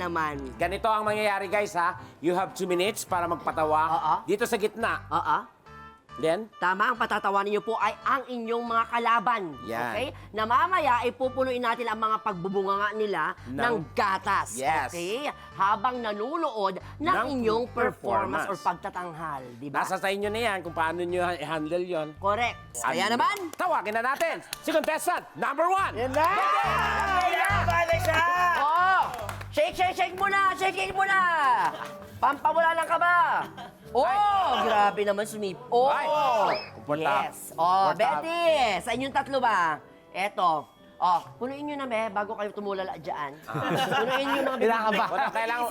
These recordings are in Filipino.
naman. Ganito ang mangyayari, guys, ha? You have 2 minutes para magpatawa. Dito sa gitna. Then? Tama, ang patatawanin niyo po ay ang inyong mga kalaban. Yan. Okay? Na mamaya, ipupunuin natin ang mga pagbubunga nila ng gatas. Yes. Okay? Habang nanunood ng inyong performance or pagtatanghal. Di ba? Nasa sa inyo na yan kung paano nyo i-handle yon. Correct. Kaya naman, Tawagin na natin si contestant number 1. Yan na! Balik siya! oh! Shake muna! Shake muna! Pampawala ng kaba! Oh! Grabe naman sumip. Oh! Ay! Komportable. Yes. Oh, Komportable. Betty! Sa inyong tatlo ba? Eto. Oh, punuin nyo na, me, bago kayo tumulala dyan. Punuin nyo mga bibig. Wala, kailangan,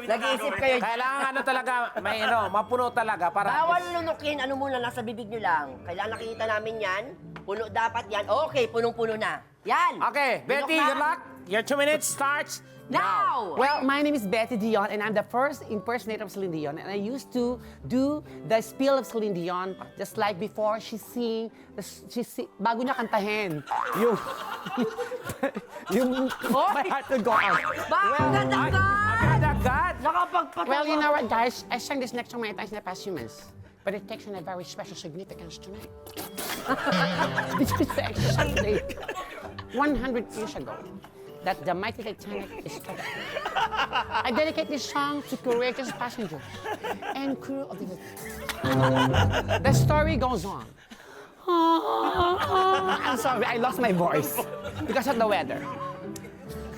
Nag-iisip kayo. kailangan ano talaga, may mapuno talaga para... Bawal lunukin, ano muna, nasa bibig nyo lang. Kailangan nakikita namin yan. Puno dapat yan. Okay, punong-puno na. Yan! Okay, Lunok Betty, na. good luck. Your 2 minutes starts Now! Well, my name is Betty Dion, and I'm the first impersonator of Celine Dion. And I used to do the spiel of Celine Dion, just like before she bago niya kantahin, yung My Heart Will Go On. Agad-agad. Nakapagpatawa. Well, you know what, guys? I sang this next song many times in the past few months. But it takes on a very special significance tonight. This is the exact date, 100 years ago, that the mighty Titanic is covered. I dedicate this song to courageous passengers and crew of the... The story goes on. I'm sorry, I lost my voice because of the weather.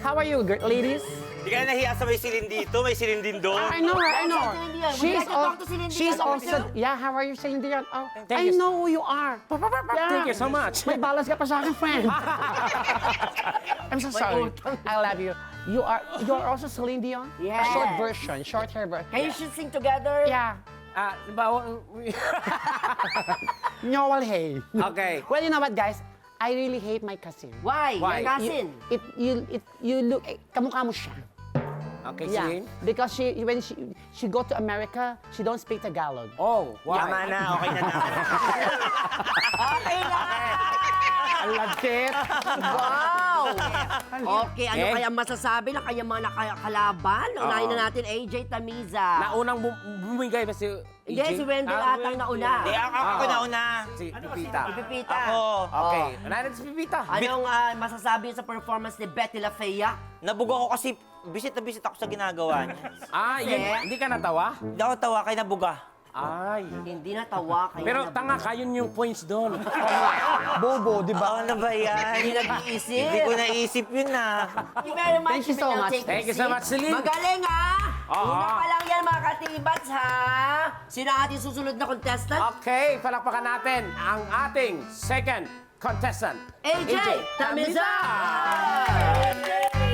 How are you, ladies? Di ka na nahiya sa may silin dito, may silin din doon. I know her, I know her. Celine Dion. Would you She's, like to talk to Celine Dion? she's also, yeah, how are you, Celine Dion? Oh, I you. know who you are. Thank you so much. May balance ka pa sa akin, friend. I'm so sorry. I love you. You're also Celine Dion? Yes. A short version, short hair version. Can you should sing together? Yeah. Nyowal hey. Okay. Well, you know what, guys? I really hate my cousin. Why? Why? Your cousin? You look, kamukha mo siya. Okay, Yeah, Celine. because when she go to America, she don't speak Tagalog. Oh, why? Tama na, okay na na. Okay na! Ang lagkit. Wow! Okay, ano Okay. kaya masasabi ng kanyang mga nakakalaban? Unahin na natin, AJ Tamiza. Naunang bumigay ba si Hindi, AJ? si Wendell atang nauna. Di, ako nauna. Si Pipita. Pipita. Ako. Okay, unahin natin si Pipita. Anong masasabi sa performance ni Betty La Fea? Nabuga ko kasi bisit na bisit ako sa ginagawa niya. Hindi ka natawa? Hindi ako tawa kay nabuga. Ay. Hindi natawa kayo. Pero tanga ka, yun yung points doon. Bobo, di ba? Ano ba yan? Hindi nag-iisip. Hindi ko naisip yun na. Thank you very much. Thank you so Now, much. take a Thank you so seat. much, Celine. Magaling, ha? Oo. Una pa lang yan, mga katibats, ha? Sino ang ating susunod na contestant? Okay, palakpakan natin ang ating second contestant. AJ Tamiza!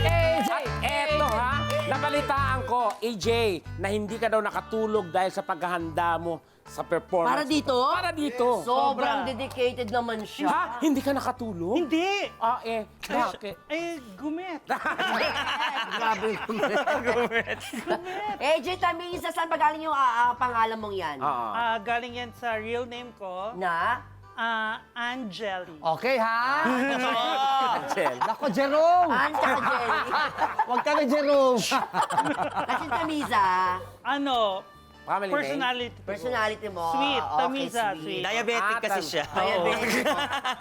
AJ! Eto ha, nabalitaan ko, AJ, na hindi ka daw nakatulog dahil sa paghahanda mo sa performance. Para dito? Para dito. Sobrang dedicated naman siya. Ha? Hindi ka nakatulog? Hindi! Bakit? Gumit. Grabe. AJ Tamiza, saan ba galing yung pangalan mong yan? Oo. Galing yan sa real name ko, Na? Angeli. Okay, ha? Angel. Nako, Jerome! Anta ka, Jerry. Huwag ka na, Jerome! Kasi Tamiza, Ano? Family Personality. personality mo. Sweet. Okay, Tamiza, sweet. Diabetic kasi siya. Diabetic.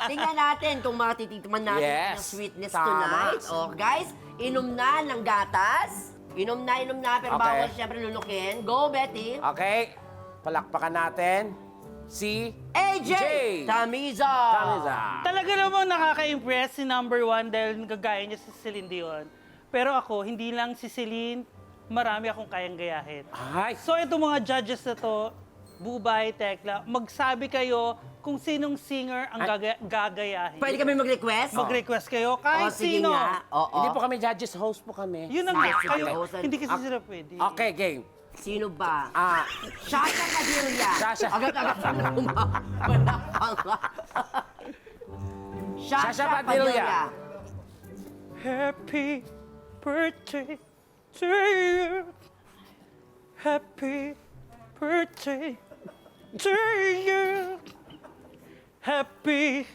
Tingnan natin kung matitikman natin Yes. ng sweetness Tama. tonight. Oh, guys, inom na ng gatas. Inom na, pero Okay. bawal siyempre lulukin. Go, Betty. Okay, palakpakan natin si AJ Tamiza. Tamiza. Talaga namang nakaka-impress si number 1 dahil nagagaya niya si Celine Dion. Pero ako, hindi lang si Celine, marami akong kayang gayahin. Ay, So itong mga judges na to, Bubay, Tekla, magsabi kayo kung sinong singer ang gagayahin. Pwede kami mag-request? Mag-request kayo kahit sige sino. nga. Oo. hindi po kami judges, host po kami. Yun ang Sige, kayo. sige. Hindi kasi sila pwede. Okay, game. Sino ba? Shasha. Shasha Padilla. Shasha. Agad-agad na Shasha Padilla. Happy birthday to you. Happy birthday to you. Happy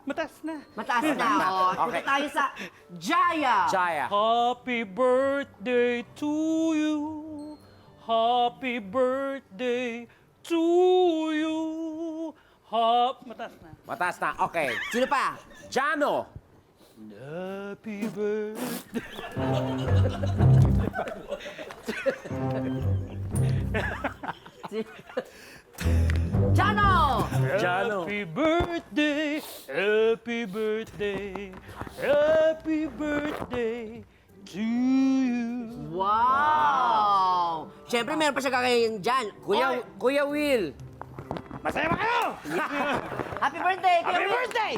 Mataas na. Mataas na. Oh. Okay. Punta tayo sa Jaya. Jaya. Happy birthday to you. Happy birthday to you. Mataas na. Mataas na. Okay. Sino pa? Jano. Happy birthday. Jano! Jano. Happy birthday. Happy birthday. Happy birthday to you. Wow! Siyempre, meron pa siya kakayain dyan. Kuya Will. Masaya ba kayo? Happy birthday! Kuya Happy Will. birthday!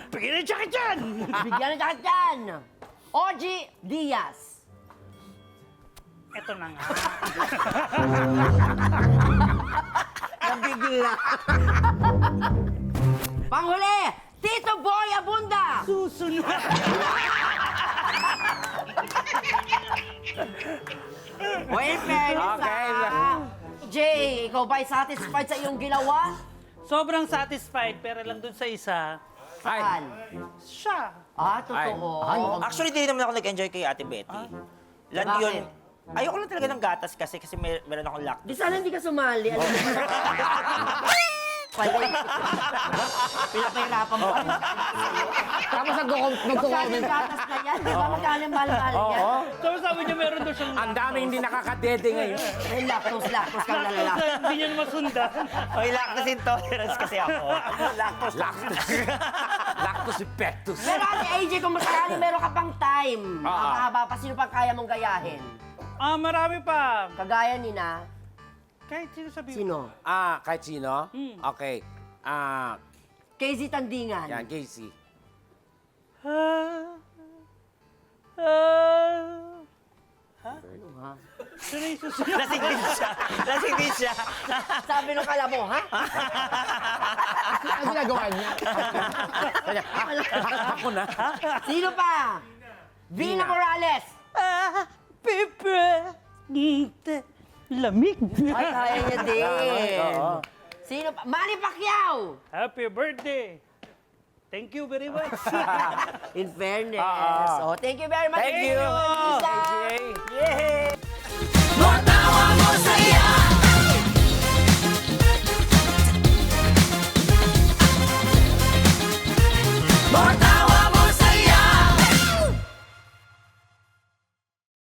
Bigyan ng jacket dyan! Bigyan ng jacket dyan! OG Diaz. Ito na nga. Nabigla. Panghuli, Tito Boy Abunda. Susunod. Well, fairness Okay. Jay, ikaw ba'y satisfied sa iyong ginawa? Sobrang satisfied, pero lang dun sa isa, Ay. Saan? siya. Ah, totoo. Actually, di naman ako nag-enjoy kay Ate Betty. Landi Bakit? yun. Ayoko lang talaga ng gatas kasi meron akong lock. Di sana hindi ka sumali. Ano? Pinapahirapan mo. Tapos Magkano nagko-comment. gatas na yan? Di ba magkano yung mahal-mahal yan? Oo. So sabi niya meron daw siyang Ang daming hindi nakakadede ngayon. May lactose kang lalala. Hindi niya masundan. May lactose intolerance kasi ako. Lactose. Lactose pectus. Pero Ate AJ, kung masakali meron ka pang time, makakahaba pa, sino pang kaya mong gayahin? Marami pa. Kagaya ni na, Kahit sino sabi sino? Kahit sino? Okay. KZ Tandingan. Yan, Casey. Ano ha? Sino yung susunod? Lasing din siya. Lasing din siya. Sabi nung kala mo, ha? Ano ginagawa niya? Ako na. Sino pa? Vina Morales. Happy birthday. Lamig. Ay, kaya niya din. Oo. Sino pa? Manny Pacquiao. Happy birthday. Thank you very much. In fairness. Oh, thank you very much. Thank you. Isa. AJ. Yay!